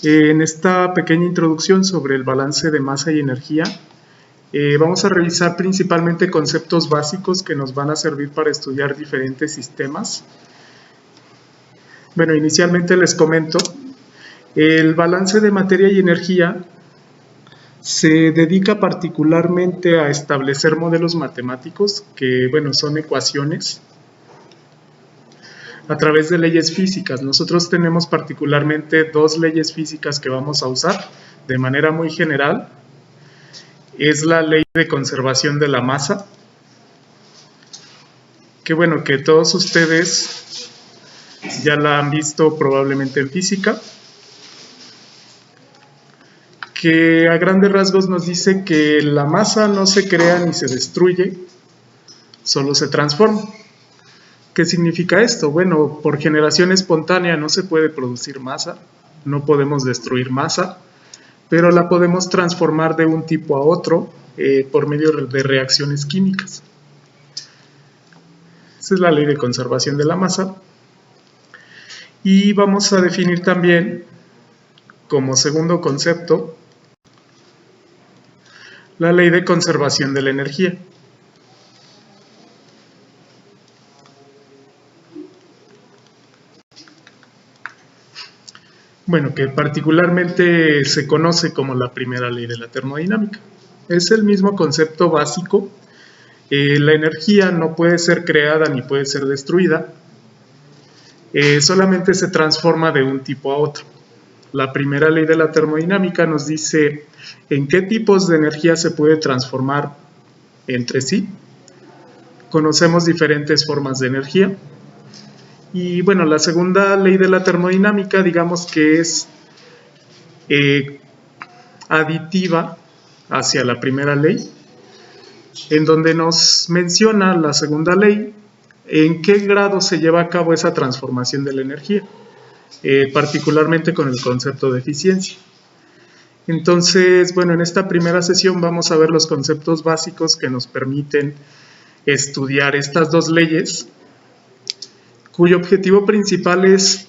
En esta pequeña introducción sobre el balance de masa y energía, vamos a revisar principalmente conceptos básicos que nos van a servir para estudiar diferentes sistemas. Bueno, inicialmente les comento, el balance de materia y energía se dedica particularmente a establecer modelos matemáticos que, bueno, son ecuaciones a través de leyes físicas. Nosotros tenemos particularmente dos leyes físicas que vamos a usar de manera muy general. Es la ley de conservación de la masa, que bueno, que todos ustedes ya la han visto probablemente en física, que a grandes rasgos nos dice que la masa no se crea ni se destruye, solo se transforma. ¿Qué significa esto? Bueno, por generación espontánea no se puede producir masa, no podemos destruir masa, pero la podemos transformar de un tipo a otro por medio de reacciones químicas. Esa es la ley de conservación de la masa. Y vamos a definir también como segundo concepto la ley de conservación de la energía. Bueno, que particularmente se conoce como la primera ley de la termodinámica. Es el mismo concepto básico. La energía no puede ser creada ni puede ser destruida, solamente se transforma de un tipo a otro. La primera ley de la termodinámica nos dice en qué tipos de energía se puede transformar entre sí. Conocemos diferentes formas de energía. Y bueno, la segunda ley de la termodinámica, digamos que es aditiva hacia la primera ley, en donde nos menciona la segunda ley en qué grado se lleva a cabo esa transformación de la energía, particularmente con el concepto de eficiencia. Entonces, bueno, en esta primera sesión vamos a ver los conceptos básicos que nos permiten estudiar estas dos leyes, cuyo objetivo principal es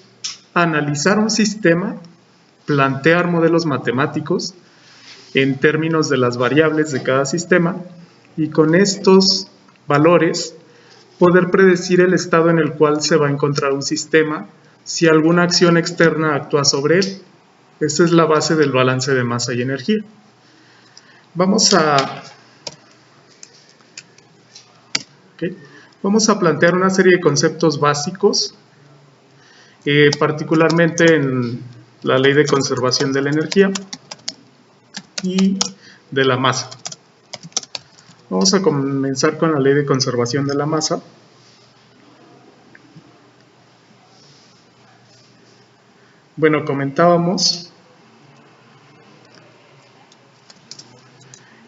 analizar un sistema, plantear modelos matemáticos en términos de las variables de cada sistema y con estos valores poder predecir el estado en el cual se va a encontrar un sistema si alguna acción externa actúa sobre él. Esta es la base del balance de masa y energía. Vamos a plantear una serie de conceptos básicos, particularmente en la ley de conservación de la energía y de la masa. Vamos a comenzar con la ley de conservación de la masa. Bueno, comentábamos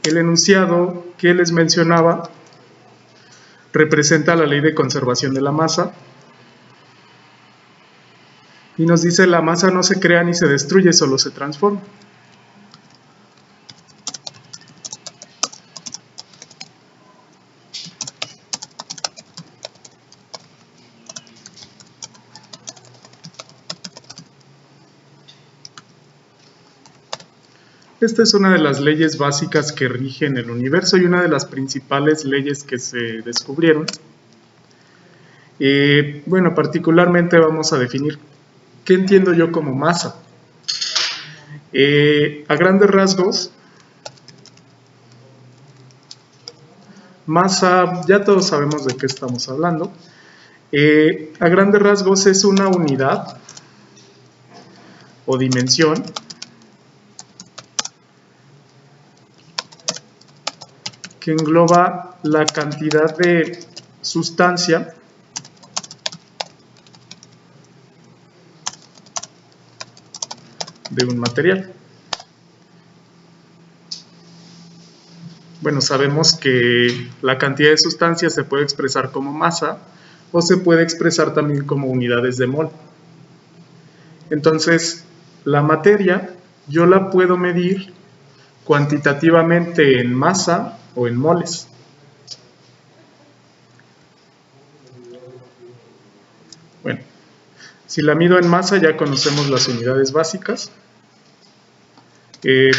el enunciado que les mencionaba representa la ley de conservación de la masa y nos dice la masa no se crea ni se destruye, solo se transforma. Esta es una de las leyes básicas que rigen el universo y una de las principales leyes que se descubrieron. Bueno, particularmente vamos a definir qué entiendo yo como masa. A grandes rasgos, masa, ya todos sabemos de qué estamos hablando. A grandes rasgos es una unidad o dimensión que engloba la cantidad de sustancia de un material. Bueno, sabemos que la cantidad de sustancia se puede expresar como masa o se puede expresar también como unidades de mol. Entonces, la materia yo la puedo medir cuantitativamente en masa o en moles. Bueno, si la mido en masa ya conocemos las unidades básicas.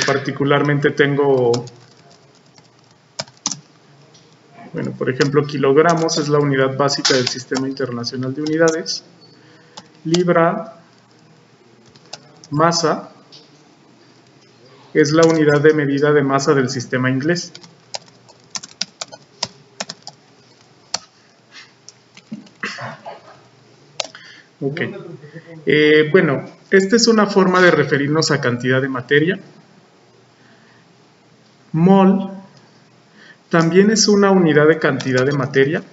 Particularmente tengo, bueno, por ejemplo, kilogramos es la unidad básica del Sistema Internacional de Unidades. Libra, masa, es la unidad de medida de masa del sistema inglés. Ok. Bueno, esta es una forma de referirnos a cantidad de materia. Mol también es una unidad de cantidad de materia.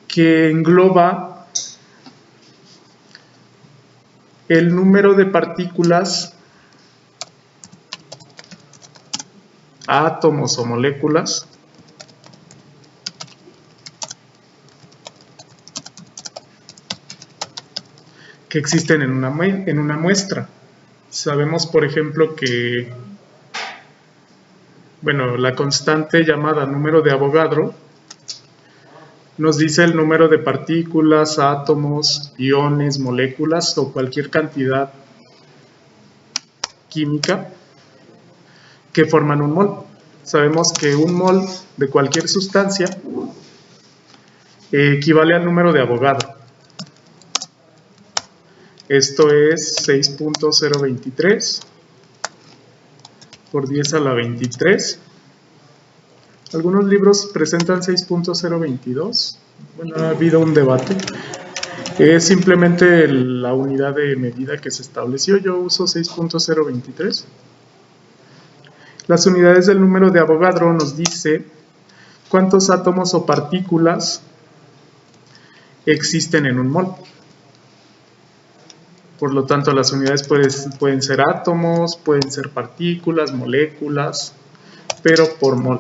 Que engloba el número de partículas, átomos o moléculas que existen en una muestra. Sabemos, por ejemplo, que, bueno, la constante llamada número de Avogadro nos dice el número de partículas, átomos, iones, moléculas o cualquier cantidad química que forman un mol. Sabemos que un mol de cualquier sustancia equivale al número de Avogadro. Esto es 6.023 por 10 a la 23. Algunos libros presentan 6.022. Bueno, ha habido un debate. Es simplemente la unidad de medida que se estableció. Yo uso 6.023. Las unidades del número de Avogadro nos dice cuántos átomos o partículas existen en un mol. Por lo tanto, las unidades pueden ser átomos, pueden ser partículas, moléculas, pero por mol.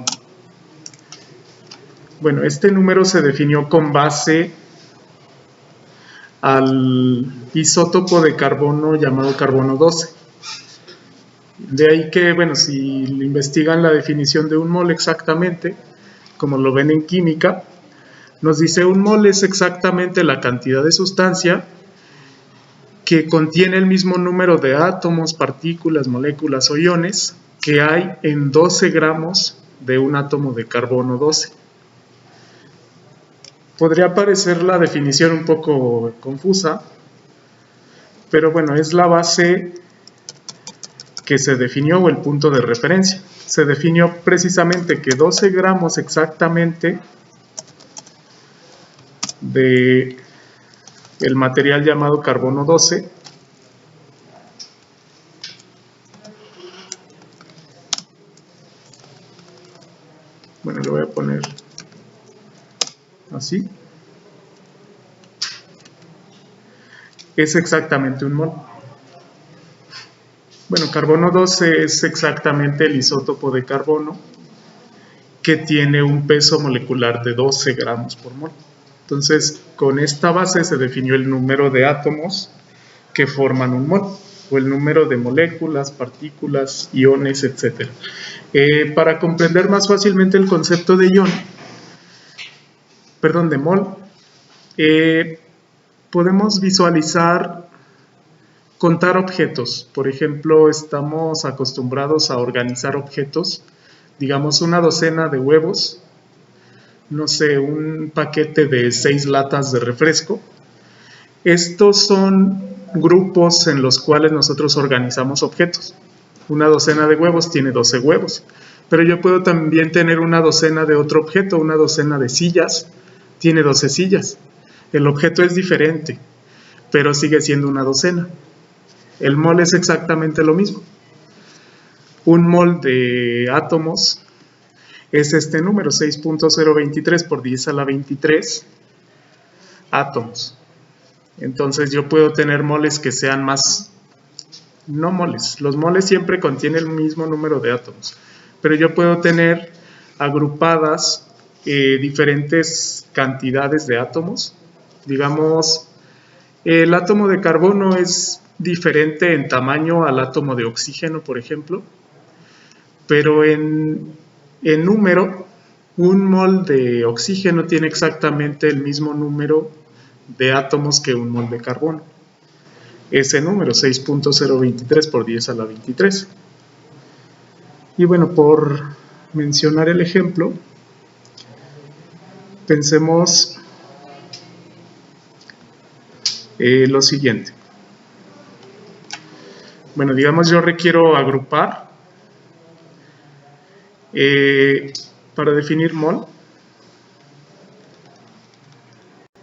Bueno, este número se definió con base al isótopo de carbono llamado carbono 12. De ahí que, bueno, si investigan la definición de un mol exactamente, como lo ven en química, nos dice un mol es exactamente la cantidad de sustancia que contiene el mismo número de átomos, partículas, moléculas o iones que hay en 12 gramos de un átomo de carbono 12. Podría parecer la definición un poco confusa, pero bueno, es la base que se definió o el punto de referencia. Se definió precisamente que 12 gramos exactamente de el material llamado carbono 12 bueno, lo voy a poner así, es exactamente un mol. Bueno, carbono 12 es exactamente el isótopo de carbono que tiene un peso molecular de 12 gramos por mol. Entonces, con esta base se definió el número de átomos que forman un mol, o el número de moléculas, partículas, iones, etc. Para comprender más fácilmente el concepto de ion, de mol, podemos visualizar, contar objetos. Por ejemplo, estamos acostumbrados a organizar objetos, digamos una docena de huevos, no sé, un paquete de 6 latas de refresco. Estos son grupos en los cuales nosotros organizamos objetos. Una docena de huevos tiene 12 huevos, pero yo puedo también tener una docena de otro objeto, una docena de sillas, tiene 12 sillas. El objeto es diferente, pero sigue siendo una docena. El mol es exactamente lo mismo. Un mol de átomos es este número, 6.023 por 10 a la 23 átomos. Entonces yo puedo tener moles que sean más, no moles, los moles siempre contienen el mismo número de átomos, pero yo puedo tener agrupadas diferentes cantidades de átomos. Digamos, el átomo de carbono es diferente en tamaño al átomo de oxígeno, por ejemplo, pero en número, un mol de oxígeno tiene exactamente el mismo número de átomos que un mol de carbono. ese número, 6.023 por 10 a la 23. Y bueno, por mencionar el ejemplo, pensemos lo siguiente. Bueno, digamos yo requiero agrupar para definir mol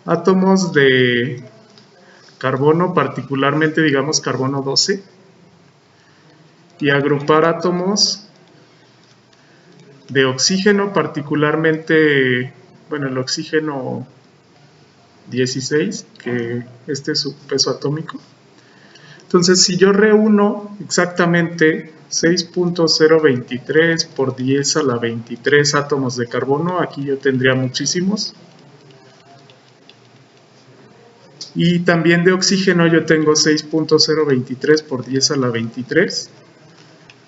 átomos de carbono, particularmente digamos carbono 12, y agrupar átomos de oxígeno, particularmente, bueno, el oxígeno 16, que este es su peso atómico. Entonces, si yo reúno exactamente 6.023 por 10 a la 23 átomos de carbono, aquí yo tendría muchísimos. Y también de oxígeno yo tengo 6.023 por 10 a la 23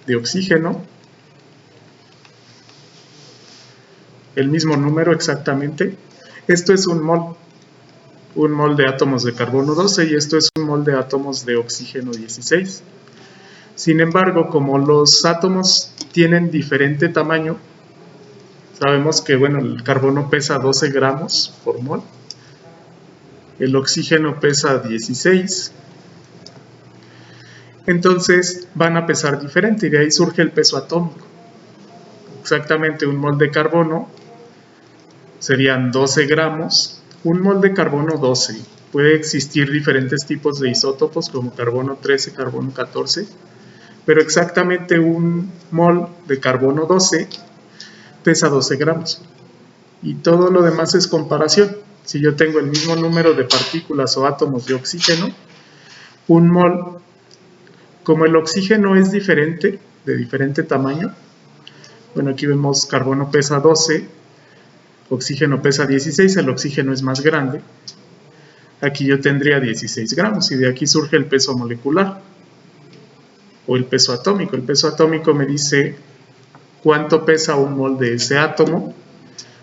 de oxígeno. El mismo número exactamente. Esto es un mol de átomos de carbono 12 y esto es un mol de átomos de oxígeno 16. Sin embargo, como los átomos tienen diferente tamaño, sabemos que bueno, el carbono pesa 12 gramos por mol, el oxígeno pesa 16, entonces van a pesar diferente y de ahí surge el peso atómico. Exactamente un mol de carbono serían 12 gramos, un mol de carbono 12. Puede existir diferentes tipos de isótopos como carbono 13, carbono 14, pero exactamente un mol de carbono 12 pesa 12 gramos. Y todo lo demás es comparación. Si yo tengo el mismo número de partículas o átomos de oxígeno, un mol, como el oxígeno es diferente, de diferente tamaño, bueno, aquí vemos carbono pesa 12, oxígeno pesa 16, el oxígeno es más grande. Aquí yo tendría 16 gramos y de aquí surge el peso molecular o el peso atómico. El peso atómico me dice cuánto pesa un mol de ese átomo.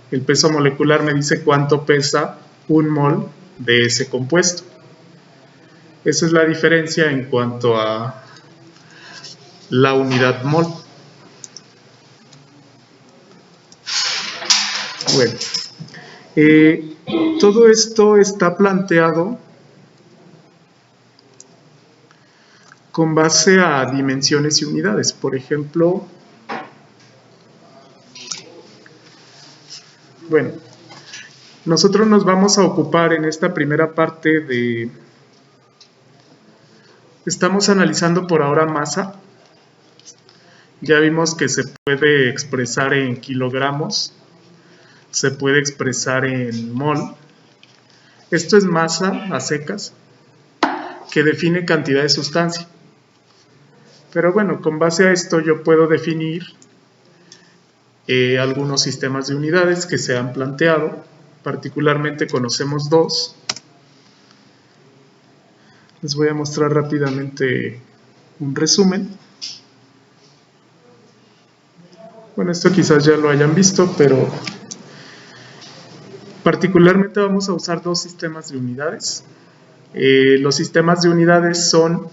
El peso molecular me dice cuánto pesa un mol de ese compuesto. Esa es la diferencia en cuanto a la unidad mol. Bueno, todo esto está planteado con base a dimensiones y unidades. Por ejemplo, bueno, nosotros nos vamos a ocupar en esta primera parte de... Estamos analizando por ahora masa. Ya vimos que se puede expresar en kilogramos, se puede expresar en mol. Esto es masa a secas, que define cantidad de sustancia. Pero bueno, con base a esto yo puedo definir algunos sistemas de unidades que se han planteado. Particularmente conocemos dos. Les voy a mostrar rápidamente un resumen. Bueno, esto quizás ya lo hayan visto, pero particularmente vamos a usar dos sistemas de unidades. Los sistemas de unidades son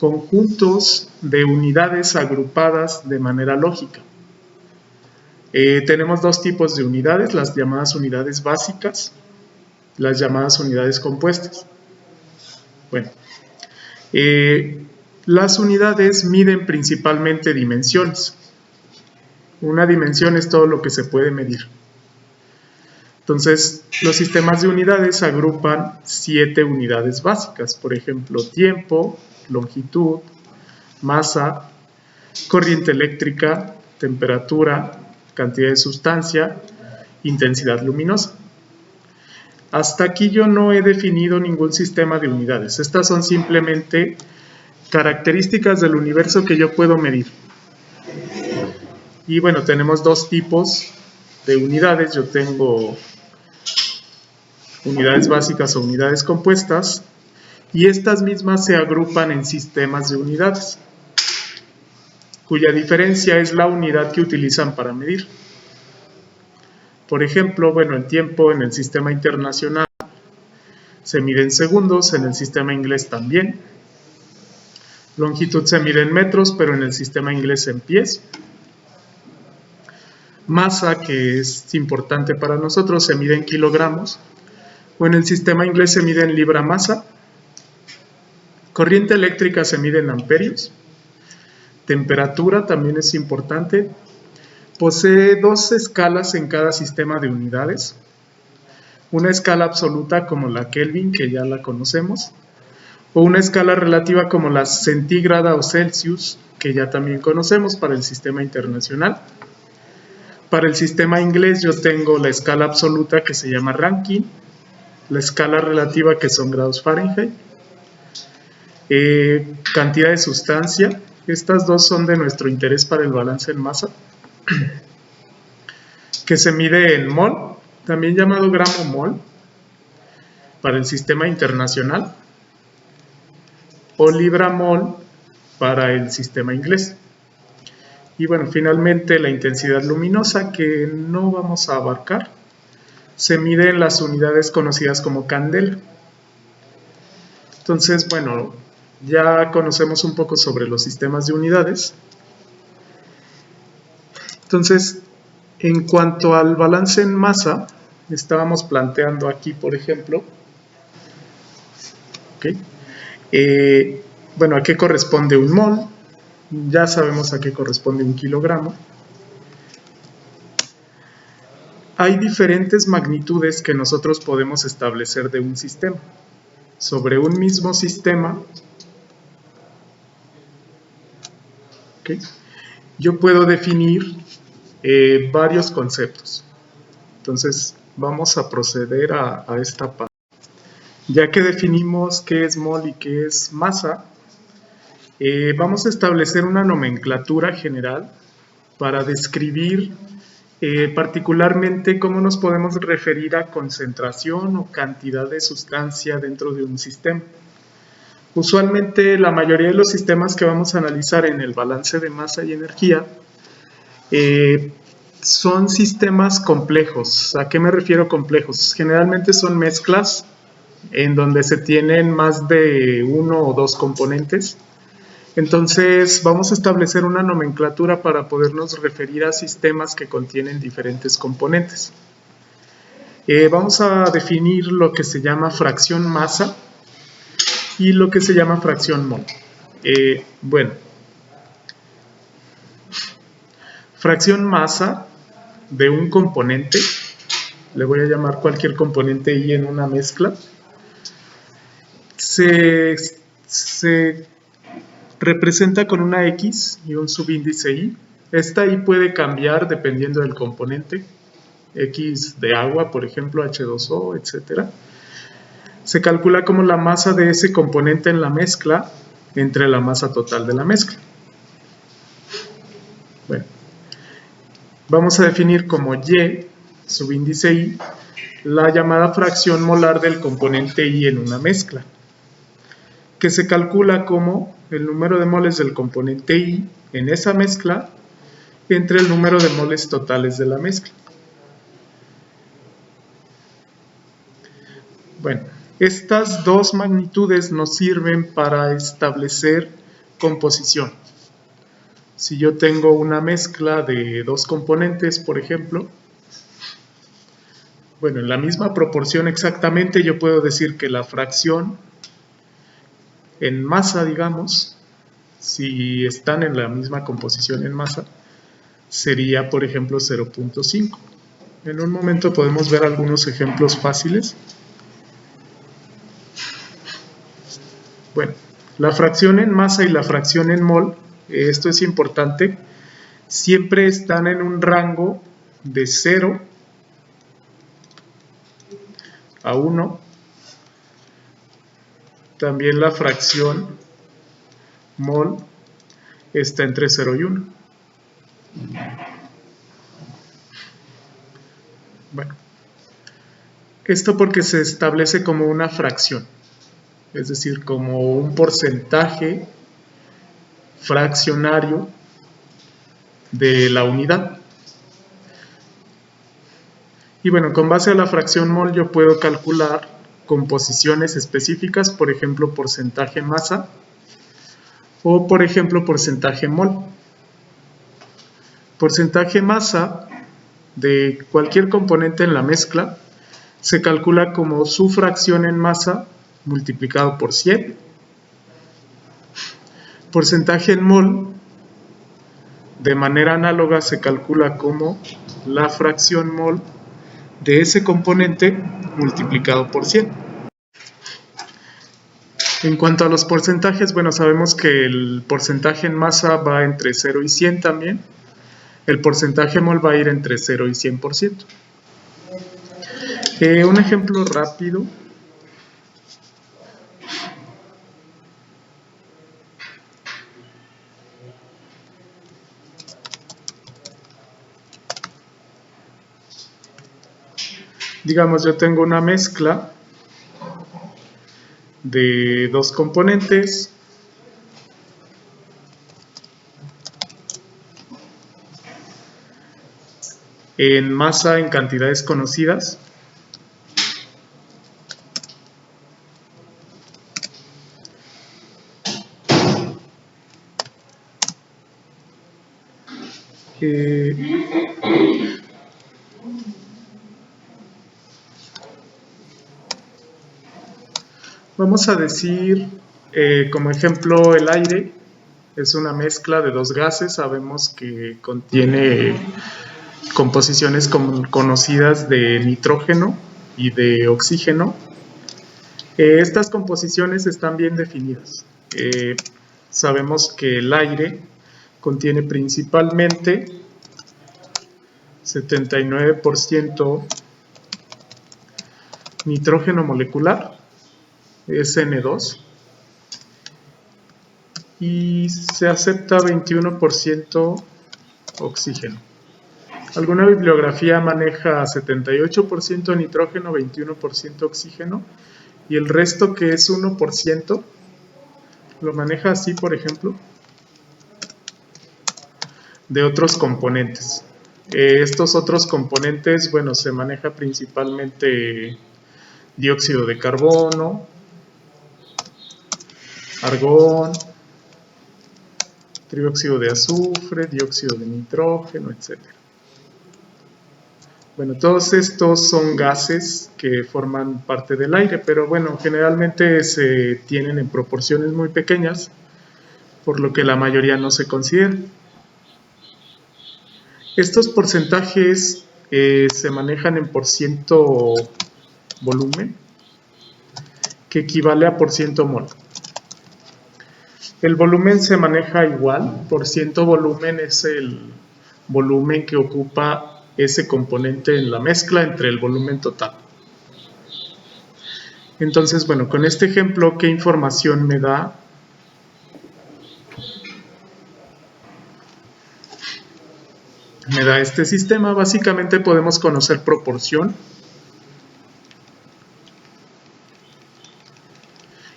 conjuntos de unidades agrupadas de manera lógica. Tenemos dos tipos de unidades, las llamadas unidades básicas, las llamadas unidades compuestas. Bueno, las unidades miden principalmente dimensiones. Una dimensión es todo lo que se puede medir. Entonces, los sistemas de unidades agrupan 7 unidades básicas, por ejemplo, tiempo, longitud, masa, corriente eléctrica, temperatura, cantidad de sustancia, intensidad luminosa. Hasta aquí yo no he definido ningún sistema de unidades. Estas son simplemente características del universo que yo puedo medir. Y bueno, tenemos dos tipos de unidades. Yo tengo unidades básicas o unidades compuestas, y estas mismas se agrupan en sistemas de unidades, cuya diferencia es la unidad que utilizan para medir. Por ejemplo, bueno, el tiempo en el sistema internacional se mide en segundos, en el sistema inglés también. Longitud se mide en metros, pero en el sistema inglés en pies. Masa, que es importante para nosotros, se mide en kilogramos, o en el sistema inglés se mide en libra masa. Corriente eléctrica se mide en amperios. Temperatura también es importante. Posee dos escalas en cada sistema de unidades. Una escala absoluta como la Kelvin, que ya la conocemos, o una escala relativa como la centígrada o Celsius, que ya también conocemos para el sistema internacional. Para el sistema inglés yo tengo la escala absoluta que se llama Rankine, la escala relativa que son grados Fahrenheit, cantidad de sustancia. Estas dos son de nuestro interés para el balance en masa, que se mide en mol, también llamado gramo mol, para el sistema internacional, o libra mol para el sistema inglés. Y bueno, finalmente la intensidad luminosa, que no vamos a abarcar, se mide en las unidades conocidas como candela. Entonces, bueno, ya conocemos un poco sobre los sistemas de unidades. Entonces, en cuanto al balance en masa, estábamos planteando aquí, por ejemplo, bueno, ¿a qué corresponde un mol? Ya sabemos a qué corresponde un kilogramo. Hay diferentes magnitudes que nosotros podemos establecer de un sistema. Sobre un mismo sistema, yo puedo definir varios conceptos. Entonces, vamos a proceder a esta parte. Ya que definimos qué es mol y qué es masa, vamos a establecer una nomenclatura general para describir particularmente cómo nos podemos referir a concentración o cantidad de sustancia dentro de un sistema. Usualmente la mayoría de los sistemas que vamos a analizar en el balance de masa y energía son sistemas complejos. ¿A qué me refiero complejos? Generalmente son mezclas en donde se tienen más de uno o dos componentes. Entonces vamos a establecer una nomenclatura para podernos referir a sistemas que contienen diferentes componentes. Vamos a definir lo que se llama fracción masa y lo que se llama fracción mol. Bueno, fracción masa de un componente, le voy a llamar cualquier componente I en una mezcla, se representa con una X y un subíndice Y. Esta Y puede cambiar dependiendo del componente, X de agua, por ejemplo, H2O, etc. Se calcula como la masa de ese componente en la mezcla entre la masa total de la mezcla. Bueno, vamos a definir como Y, subíndice Y, la llamada fracción molar del componente I en una mezcla, que se calcula como el número de moles del componente I en esa mezcla entre el número de moles totales de la mezcla. Bueno, estas dos magnitudes nos sirven para establecer composición. Si yo tengo una mezcla de dos componentes, por ejemplo, bueno, en la misma proporción exactamente yo puedo decir que la fracción en masa, digamos, si están en la misma composición en masa, sería, por ejemplo, 0.5. En un momento podemos ver algunos ejemplos fáciles. Bueno, la fracción en masa y la fracción en mol, esto es importante, siempre están en un rango de 0 a 1. También la fracción mol está entre 0 y 1. Bueno, esto porque se establece como una fracción, es decir, como un porcentaje fraccionario de la unidad. Y bueno, con base a la fracción mol yo puedo calcular composiciones específicas, por ejemplo, porcentaje masa O por ejemplo porcentaje mol. Porcentaje masa de cualquier componente en la mezcla se calcula como su fracción en masa multiplicado por 100. Porcentaje en mol de manera análoga se calcula como la fracción mol de ese componente multiplicado por 100. En cuanto a los porcentajes, bueno, sabemos que el porcentaje en masa va entre 0 y 100 también. El porcentaje mol va a ir entre 0 y 100%. Un ejemplo rápido. Digamos, yo tengo una mezcla de dos componentes. En masa en cantidades conocidas. Vamos a decir, como ejemplo, el aire es una mezcla de dos gases. Sabemos que contiene composiciones conocidas de nitrógeno y de oxígeno. Estas composiciones están bien definidas. Sabemos que el aire contiene principalmente 79% nitrógeno molecular, es N2, y se acepta 21% oxígeno. Alguna bibliografía maneja 78% nitrógeno, 21% oxígeno, y el resto, que es 1%, lo maneja así, por ejemplo, de otros componentes. Estos otros componentes, bueno, se maneja principalmente dióxido de carbono, argón, trióxido de azufre, dióxido de nitrógeno, etc. Bueno, todos estos son gases que forman parte del aire, pero bueno, generalmente se tienen en proporciones muy pequeñas, por lo que la mayoría no se considera. Estos porcentajes se manejan en porciento volumen, que equivale a porciento mol. El volumen se maneja igual. Porciento volumen es el volumen que ocupa ese componente en la mezcla entre el volumen total. Entonces, bueno, con este ejemplo, ¿qué información me da? Me da este sistema. Básicamente podemos conocer proporción,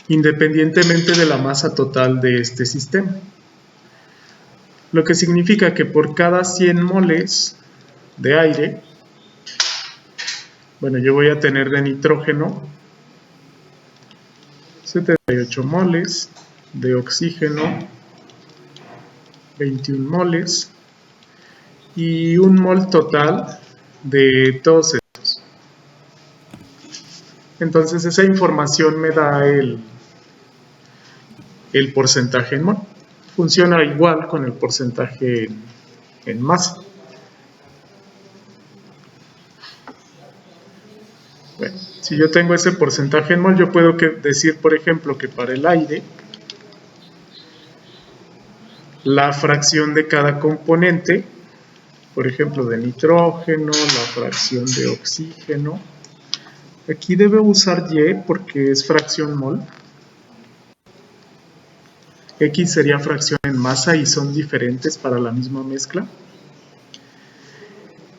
independientemente de la masa total de este sistema. Lo que significa que por cada 100 moles de aire, bueno, yo voy a tener de nitrógeno 78 moles, de oxígeno 21 moles, y un mol total de todos estos. Entonces esa información me da el porcentaje en mol. Funciona igual con el porcentaje en masa. Bueno, si yo tengo ese porcentaje en mol, yo puedo decir, por ejemplo, que para el aire, la fracción de cada componente, por ejemplo, de nitrógeno, la fracción de oxígeno, aquí debo usar Y porque es fracción mol. X sería fracción en masa y son diferentes para la misma mezcla.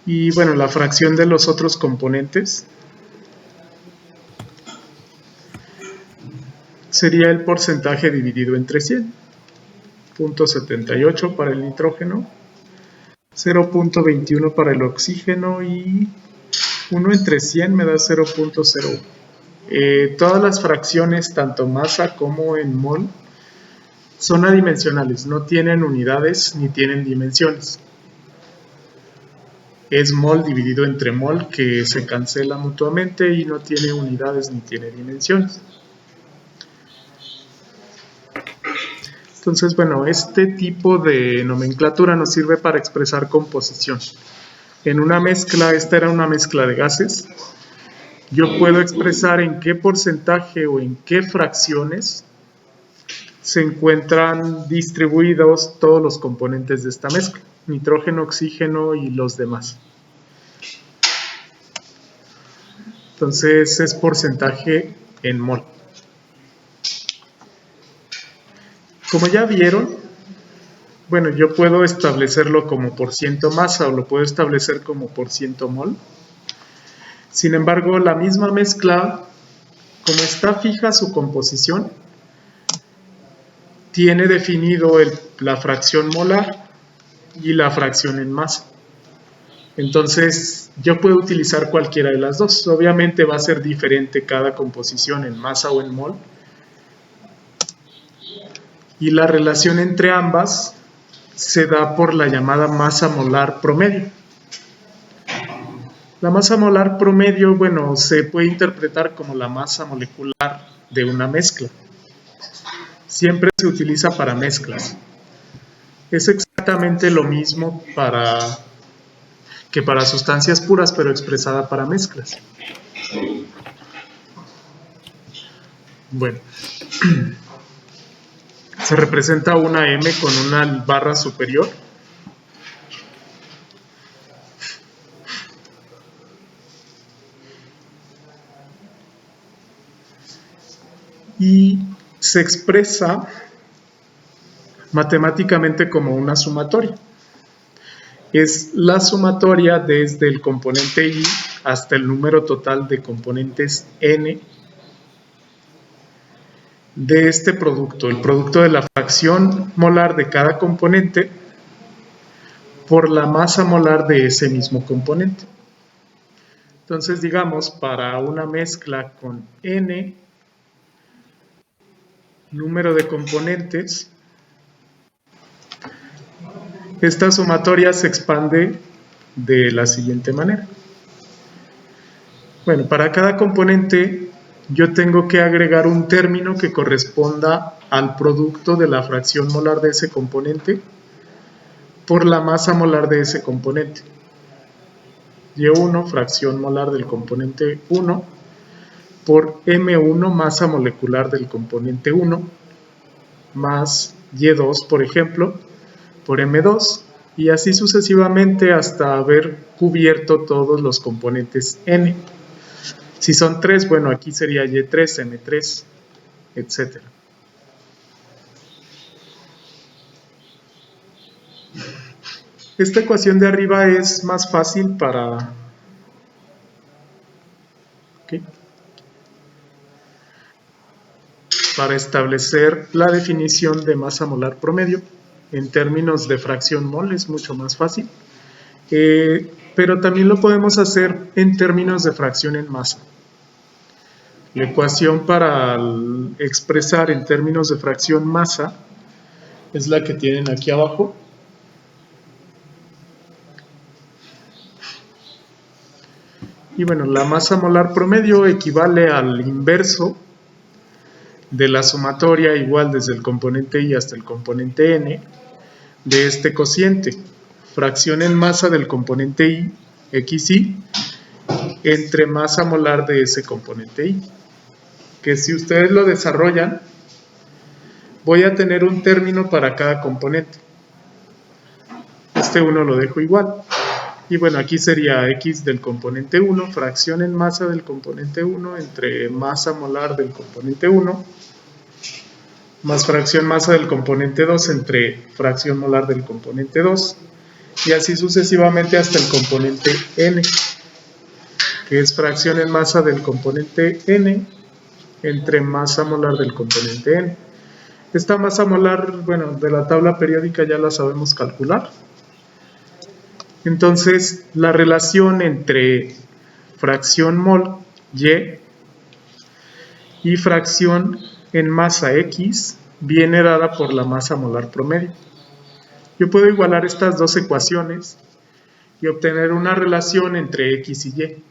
Y bueno, la fracción de los otros componentes sería el porcentaje dividido entre 100. 0.78 para el nitrógeno, 0.21 para el oxígeno y 1 entre 100 me da 0.01. Todas las fracciones, tanto masa como en mol, son adimensionales, no tienen unidades ni tienen dimensiones. Es mol dividido entre mol, que se cancela mutuamente y no tiene unidades ni tiene dimensiones. Entonces, bueno, este tipo de nomenclatura nos sirve para expresar composición. En una mezcla, esta era una mezcla de gases, yo puedo expresar en qué porcentaje o en qué fracciones se encuentran distribuidos todos los componentes de esta mezcla, nitrógeno, oxígeno y los demás. Entonces es porcentaje en mol. Como ya vieron, bueno, yo puedo establecerlo como % masa o lo puedo establecer como % mol. Sin embargo, la misma mezcla, como está fija su composición, tiene definido la fracción molar y la fracción en masa. Entonces, yo puedo utilizar cualquiera de las dos. Obviamente va a ser diferente cada composición en masa o en mol. Y la relación entre ambas se da por la llamada masa molar promedio. La masa molar promedio, bueno, se puede interpretar como la masa molecular de una mezcla. Siempre se utiliza para mezclas. Es exactamente lo mismo que para sustancias puras, pero expresada para mezclas. Bueno, se representa una M con una barra superior. Y se expresa matemáticamente como una sumatoria. Es la sumatoria desde el componente I hasta el número total de componentes N de este producto, el producto de la fracción molar de cada componente por la masa molar de ese mismo componente. Entonces, digamos, para una mezcla con N número de componentes, esta sumatoria se expande de la siguiente manera. Bueno, para cada componente yo tengo que agregar un término que corresponda al producto de la fracción molar de ese componente por la masa molar de ese componente. Y1, fracción molar del componente 1, por M1, masa molecular del componente 1, más Y2, por ejemplo, por M2, y así sucesivamente hasta haber cubierto todos los componentes N. Si son 3, bueno, aquí sería Y3, M3, etc. Esta ecuación de arriba es más fácil para establecer la definición de masa molar promedio. En términos de fracción mol es mucho más fácil, pero también lo podemos hacer en términos de fracción en masa. La ecuación para expresar en términos de fracción masa es la que tienen aquí abajo. Y bueno, la masa molar promedio equivale al inverso de la sumatoria igual desde el componente I hasta el componente N de este cociente, fracción en masa del componente I, XI, entre masa molar de ese componente I, que si ustedes lo desarrollan, voy a tener un término para cada componente. Este uno lo dejo igual. Y bueno, aquí sería X del componente 1, fracción en masa del componente 1 entre masa molar del componente 1, más fracción masa del componente 2 entre fracción molar del componente 2, y así sucesivamente hasta el componente N, que es fracción en masa del componente N entre masa molar del componente N. Esta masa molar, bueno, de la tabla periódica ya la sabemos calcular. Entonces, la relación entre fracción mol Y y fracción en masa X viene dada por la masa molar promedio. Yo puedo igualar estas dos ecuaciones y obtener una relación entre X y Y.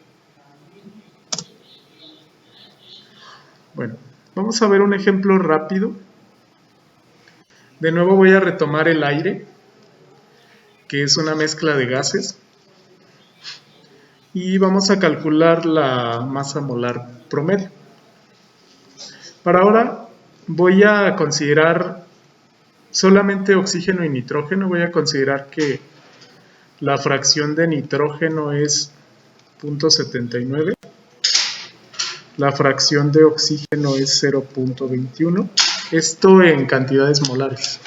Bueno, vamos a ver un ejemplo rápido. De nuevo voy a retomar el aire, que es una mezcla de gases, y vamos a calcular la masa molar promedio. Para ahora voy a considerar solamente oxígeno y nitrógeno. Voy a considerar que la fracción de nitrógeno es 0.79, la fracción de oxígeno es 0.21, esto en cantidades molares.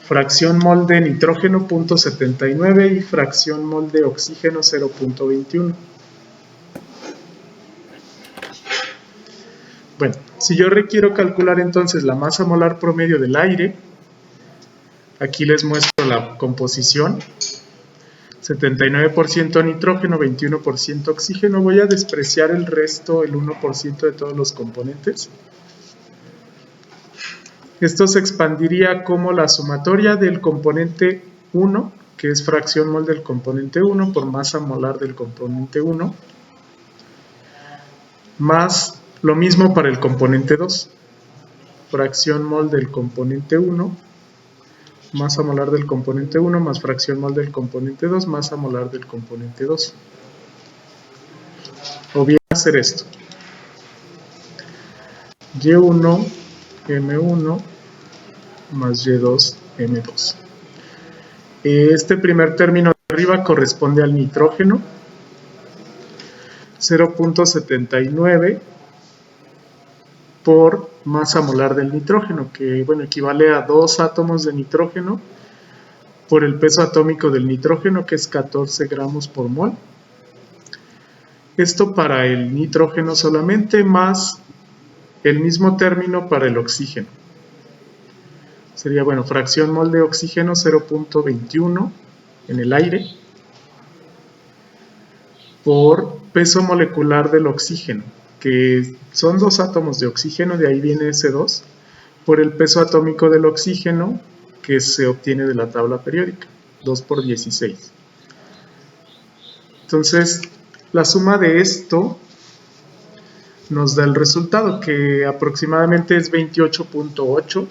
Fracción mol de nitrógeno 0.79 y fracción mol de oxígeno 0.21. Bueno, si yo requiero calcular entonces la masa molar promedio del aire, aquí les muestro la composición. 79% nitrógeno, 21% oxígeno. Voy a despreciar el resto, el 1% de todos los componentes. Esto se expandiría como la sumatoria del componente 1, que es fracción mol del componente 1 por masa molar del componente 1, más lo mismo para el componente 2, fracción mol del componente 1, masa molar del componente 1 más fracción mol del componente 2, masa molar del componente 2. O bien hacer esto. Y1, M1 más Y2, M2. Este primer término de arriba corresponde al nitrógeno, 0.79 por masa molar del nitrógeno, que bueno, equivale a 2 átomos de nitrógeno por el peso atómico del nitrógeno, que es 14 gramos por mol. Esto para el nitrógeno solamente, más el mismo término para el oxígeno. Sería, bueno, fracción mol de oxígeno 0.21 en el aire por peso molecular del oxígeno, que son 2 átomos de oxígeno, de ahí viene ese 2, por el peso atómico del oxígeno que se obtiene de la tabla periódica, 2 por 16. Entonces, la suma de esto nos da el resultado, que aproximadamente es 28.8,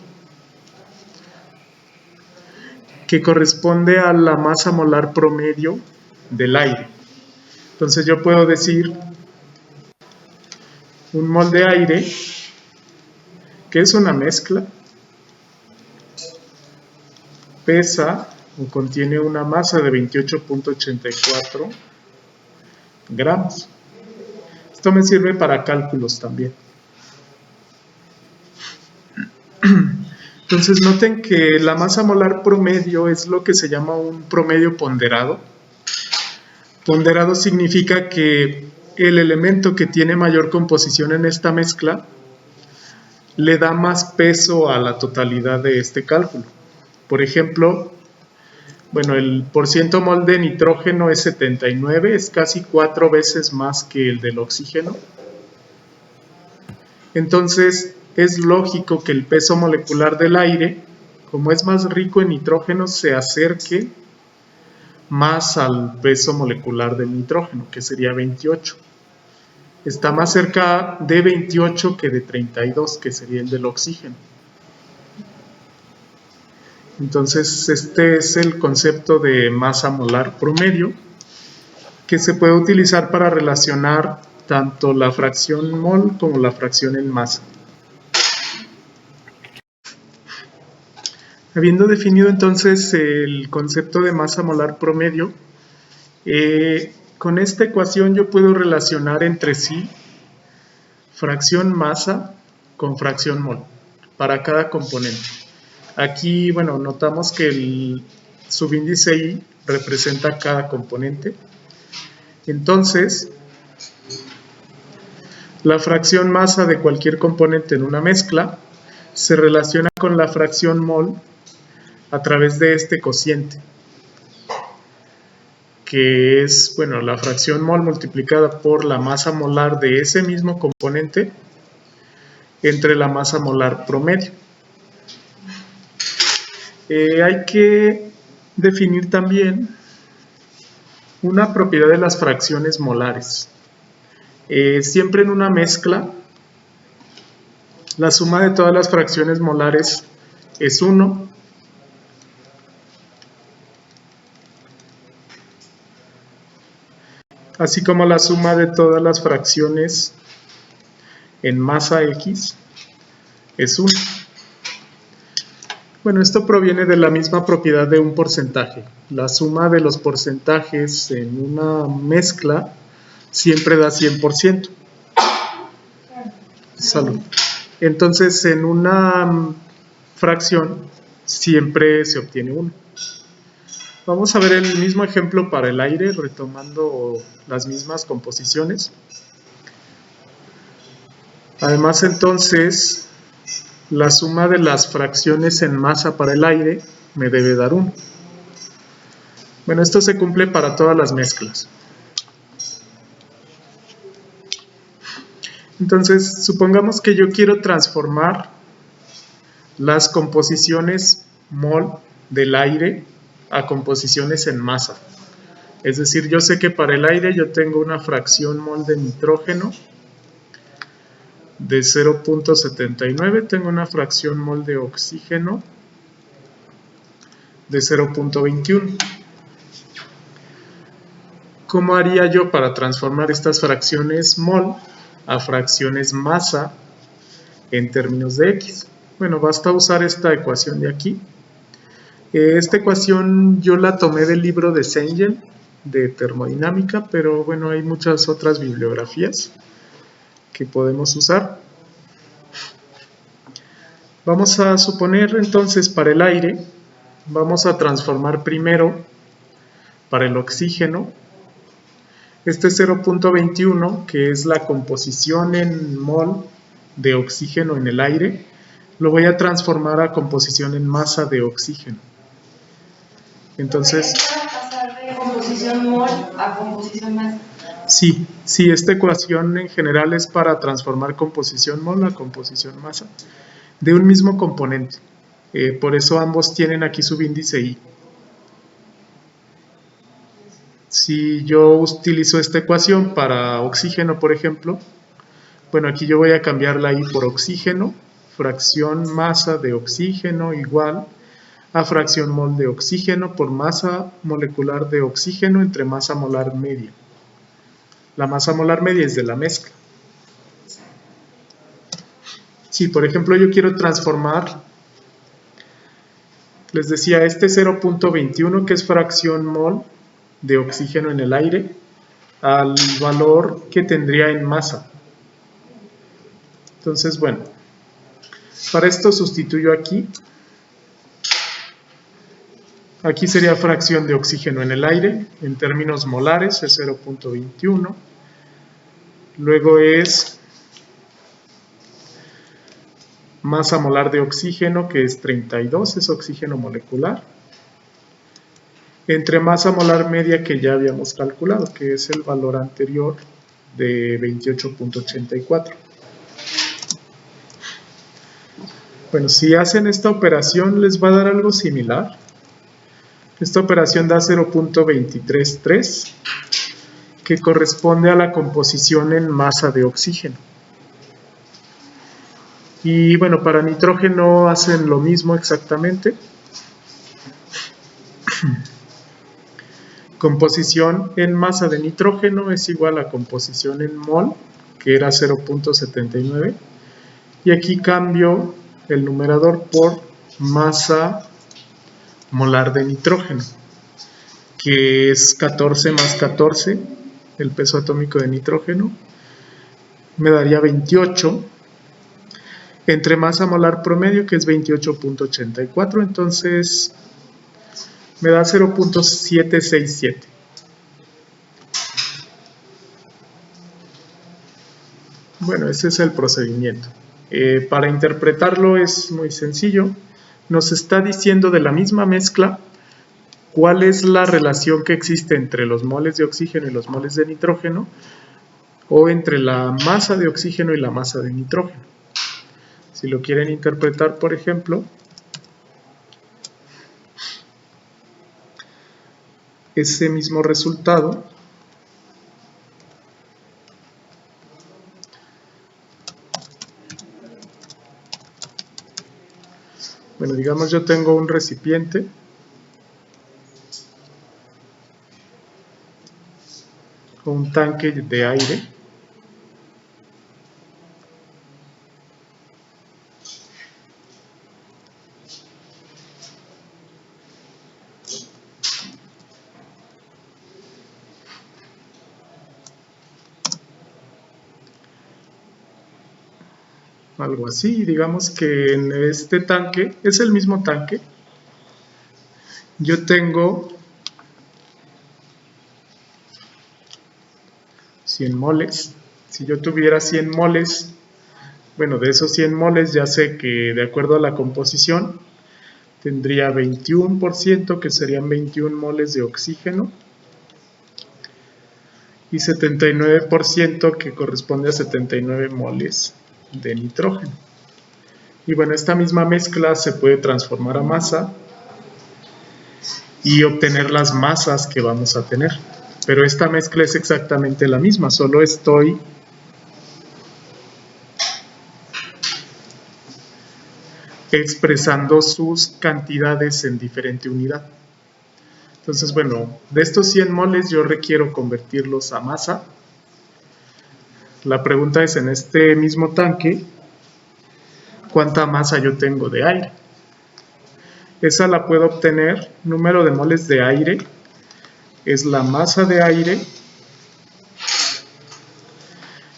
que corresponde a la masa molar promedio del aire. Entonces yo puedo decir un mol de aire, que es una mezcla, pesa o contiene una masa de 28.84 gramos. Esto me sirve para cálculos también. Entonces noten que la masa molar promedio es lo que se llama un promedio ponderado. Ponderado significa que el elemento que tiene mayor composición en esta mezcla le da más peso a la totalidad de este cálculo. Por ejemplo, bueno, el porciento mol de nitrógeno es 79, es casi 4 veces más que el del oxígeno. Entonces, es lógico que el peso molecular del aire, como es más rico en nitrógeno, se acerque más al peso molecular del nitrógeno, que sería 28. Está más cerca de 28 que de 32, que sería el del oxígeno. Entonces, este es el concepto de masa molar promedio, que se puede utilizar para relacionar tanto la fracción mol como la fracción en masa. Habiendo definido entonces el concepto de masa molar promedio, con esta ecuación yo puedo relacionar entre sí fracción masa con fracción mol para cada componente. Aquí, bueno, notamos que el subíndice I representa cada componente. Entonces, la fracción masa de cualquier componente en una mezcla se relaciona con la fracción mol a través de este cociente, que es, bueno, la fracción mol multiplicada por la masa molar de ese mismo componente entre la masa molar promedio. Hay que definir también una propiedad de las fracciones molares. Siempre en una mezcla, la suma de todas las fracciones molares es 1. Así como la suma de todas las fracciones en masa X es 1. Bueno, esto proviene de la misma propiedad de un porcentaje. La suma de los porcentajes en una mezcla siempre da 100%. Salud. Entonces, en una fracción siempre se obtiene 1. Vamos a ver el mismo ejemplo para el aire, retomando las mismas composiciones. Además, entonces, la suma de las fracciones en masa para el aire me debe dar 1. Bueno, esto se cumple para todas las mezclas. Entonces, supongamos que yo quiero transformar las composiciones mol del aire a composiciones en masa. Es decir, yo sé que para el aire yo tengo una fracción mol de nitrógeno de 0.79, tengo una fracción mol de oxígeno de 0.21. ¿Cómo haría yo para transformar estas fracciones mol a fracciones masa en términos de X? Bueno, basta usar esta ecuación de aquí. Esta ecuación yo la tomé del libro de Seigel de termodinámica, pero bueno, hay muchas otras bibliografías que podemos usar. Vamos a suponer entonces para el aire, vamos a transformar primero para el oxígeno. Este 0.21, que es la composición en mol de oxígeno en el aire, lo voy a transformar a composición en masa de oxígeno. Entonces, pasar de composición mol a composición masa. Sí, esta ecuación en general es para transformar composición mol a composición masa de un mismo componente. Por eso ambos tienen aquí subíndice I. Si yo utilizo esta ecuación para oxígeno, por ejemplo, bueno, aquí yo voy a cambiar la I por oxígeno, fracción masa de oxígeno igual a fracción mol de oxígeno por masa molecular de oxígeno entre masa molar media. La masa molar media es de la mezcla. Si, por ejemplo, yo quiero transformar, les decía, este 0.21, que es fracción mol de oxígeno en el aire, al valor que tendría en masa. Entonces, bueno, para esto sustituyo aquí. Aquí sería fracción de oxígeno en el aire, en términos molares es 0.21. Luego es masa molar de oxígeno, que es 32, es oxígeno molecular. Entre masa molar media que ya habíamos calculado, que es el valor anterior de 28.84. Bueno, si hacen esta operación les va a dar algo similar. Esta operación da 0.233, que corresponde a la composición en masa de oxígeno. Y bueno, para nitrógeno hacen lo mismo exactamente. Composición en masa de nitrógeno es igual a composición en mol, que era 0.79. Y aquí cambio el numerador por masa molar de nitrógeno, que es 14 más 14, el peso atómico de nitrógeno, me daría 28, entre masa molar promedio, que es 28.84, entonces me da 0.767. Bueno, ese es el procedimiento. Para interpretarlo es muy sencillo. Nos está diciendo de la misma mezcla cuál es la relación que existe entre los moles de oxígeno y los moles de nitrógeno, o entre la masa de oxígeno y la masa de nitrógeno. Si lo quieren interpretar, por ejemplo, ese mismo resultado bueno, digamos yo tengo un recipiente o un tanque de aire algo así, digamos que en este tanque, es el mismo tanque, yo tengo 100 moles. Si yo tuviera 100 moles, bueno, de esos 100 moles ya sé que de acuerdo a la composición tendría 21%, que serían 21 moles de oxígeno, y 79%, que corresponde a 79 moles de nitrógeno. Y bueno, esta misma mezcla se puede transformar a masa y obtener las masas que vamos a tener. Pero esta mezcla es exactamente la misma, solo estoy expresando sus cantidades en diferente unidad. Entonces, bueno, de estos 100 moles yo requiero convertirlos a masa. La pregunta es, en este mismo tanque, ¿cuánta masa yo tengo de aire? Esa la puedo obtener, número de moles de aire, es la masa de aire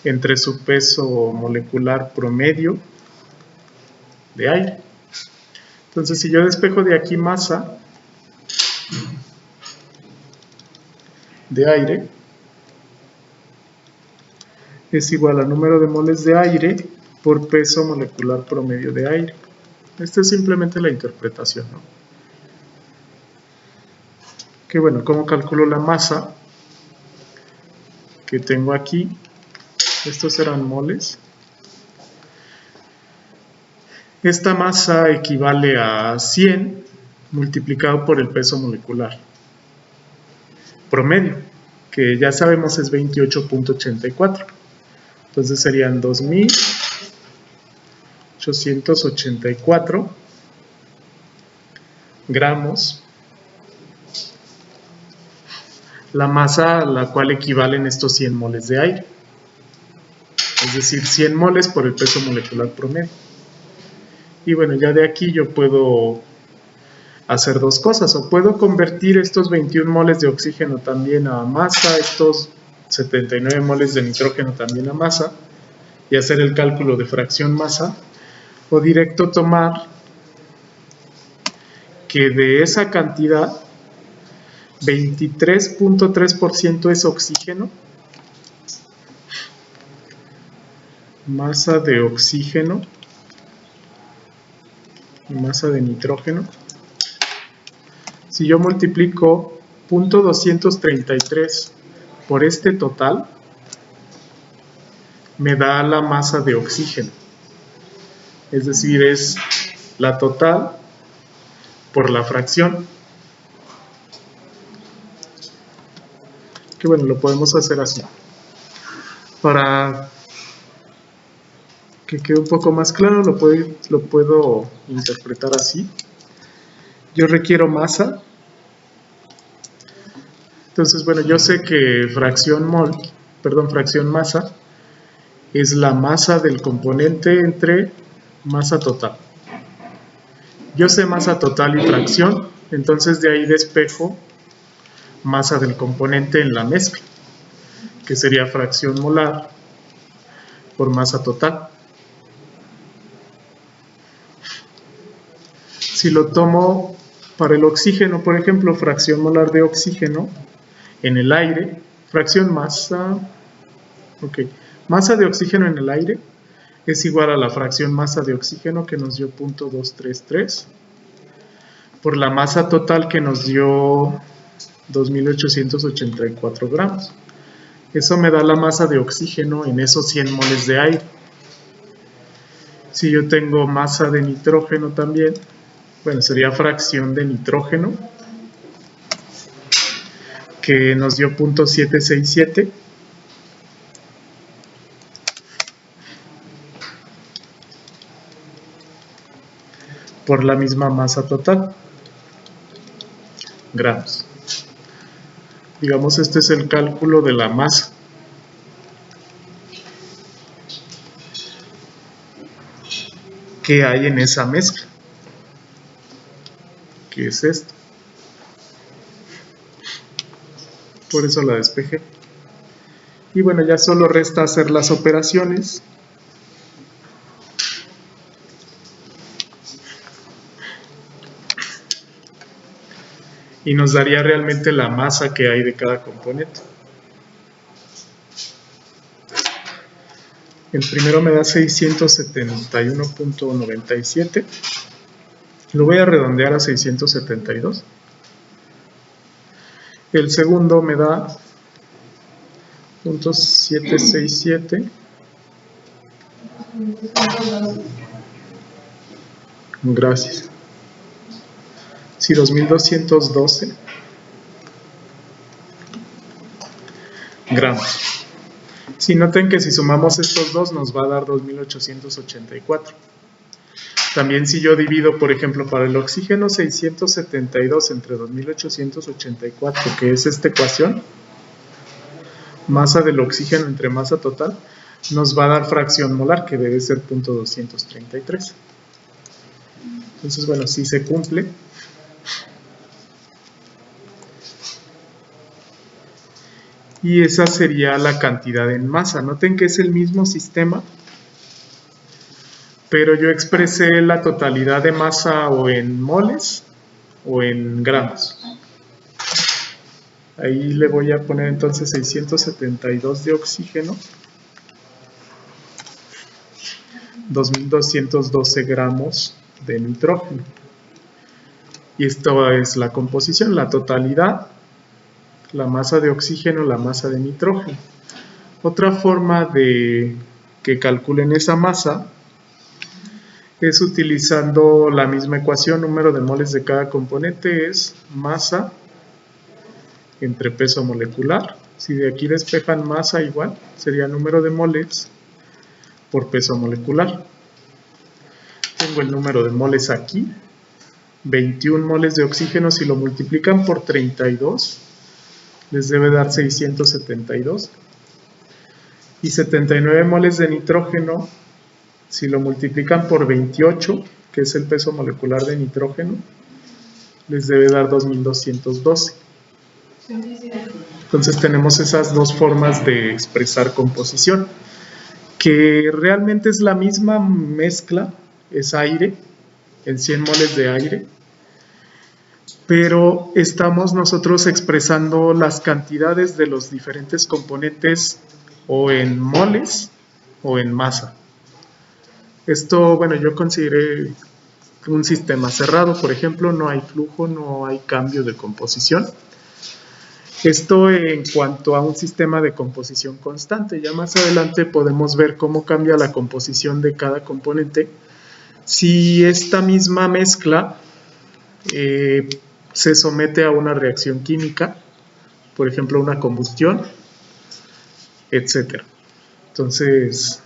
entre su peso molecular promedio de aire. Entonces, si yo despejo de aquí masa de aire, es igual al número de moles de aire por peso molecular promedio de aire. Esta es simplemente la interpretación, ¿no? Que bueno, ¿cómo calculo la masa que tengo aquí? Estos serán moles. Esta masa equivale a 100 multiplicado por el peso molecular promedio, que ya sabemos es 28.84. Entonces serían 2.884 gramos la masa a la cual equivalen estos 100 moles de aire. Es decir, 100 moles por el peso molecular promedio. Y bueno, ya de aquí yo puedo hacer dos cosas, o puedo convertir estos 21 moles de oxígeno también a masa, estos 79 moles de nitrógeno también a masa, y hacer el cálculo de fracción masa, o directo tomar que de esa cantidad 23.3% es oxígeno, masa de oxígeno y masa de nitrógeno. Si yo multiplico 0.233 por este total, me da la masa de oxígeno. Es decir, es la total por la fracción. Que bueno, lo podemos hacer así. Para que quede un poco más claro, lo puedo interpretar así. Yo requiero masa. Entonces, bueno, yo sé que fracción masa es la masa del componente entre masa total. Yo sé masa total y fracción, entonces de ahí despejo masa del componente en la mezcla, que sería fracción molar por masa total. Si lo tomo para el oxígeno, por ejemplo, fracción molar de oxígeno en el aire, masa de oxígeno en el aire es igual a la fracción masa de oxígeno, que nos dio 0.233, por la masa total, que nos dio 2.884 gramos. Eso me da la masa de oxígeno en esos 100 moles de aire. Si yo tengo masa de nitrógeno también, bueno, sería fracción de nitrógeno que nos dio 0.767 por la misma masa total, gramos. Digamos, este es el cálculo de la masa. Que hay en esa mezcla, que es esto. Por eso la despejé. Y bueno, ya solo resta hacer las operaciones. Y nos daría realmente la masa que hay de cada componente. El primero me da 671.97. Lo voy a redondear a 672. El segundo me da 0.767. Gracias. Sí, 2212 gramos. Si noten que si sumamos estos dos nos va a dar 2884. También si yo divido, por ejemplo, para el oxígeno 672 entre 2884, que es esta ecuación, masa del oxígeno entre masa total, nos va a dar fracción molar, que debe ser 0.233. Entonces, bueno, sí se cumple. Y esa sería la cantidad en masa. Noten que es el mismo sistema, pero yo expresé la totalidad de masa o en moles o en gramos. Ahí le voy a poner entonces 672 de oxígeno, 2212 gramos de nitrógeno. Y esto es la composición, la totalidad, la masa de oxígeno, la masa de nitrógeno. Otra forma de que calculen esa masa es utilizando la misma ecuación, número de moles de cada componente es masa entre peso molecular. Si de aquí despejan masa igual, sería número de moles por peso molecular. Tengo el número de moles aquí, 21 moles de oxígeno, si lo multiplican por 32, les debe dar 672. Y 79 moles de nitrógeno, si lo multiplican por 28, que es el peso molecular de nitrógeno, les debe dar 2212. Entonces tenemos esas dos formas de expresar composición, que realmente es la misma mezcla, es aire, en 100 moles de aire, pero estamos nosotros expresando las cantidades de los diferentes componentes o en moles o en masa. Esto, bueno, yo consideré un sistema cerrado, por ejemplo, no hay flujo, no hay cambio de composición. Esto en cuanto a un sistema de composición constante. Ya más adelante podemos ver cómo cambia la composición de cada componente si esta misma mezcla se somete a una reacción química, por ejemplo una combustión, etc. Entonces,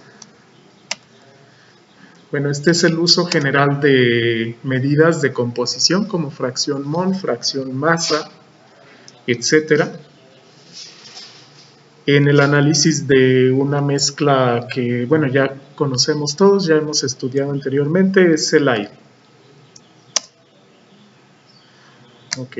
bueno, este es el uso general de medidas de composición como fracción mol, fracción masa, etc. En el análisis de una mezcla que, bueno, ya conocemos todos, ya hemos estudiado anteriormente, es el aire. Ok.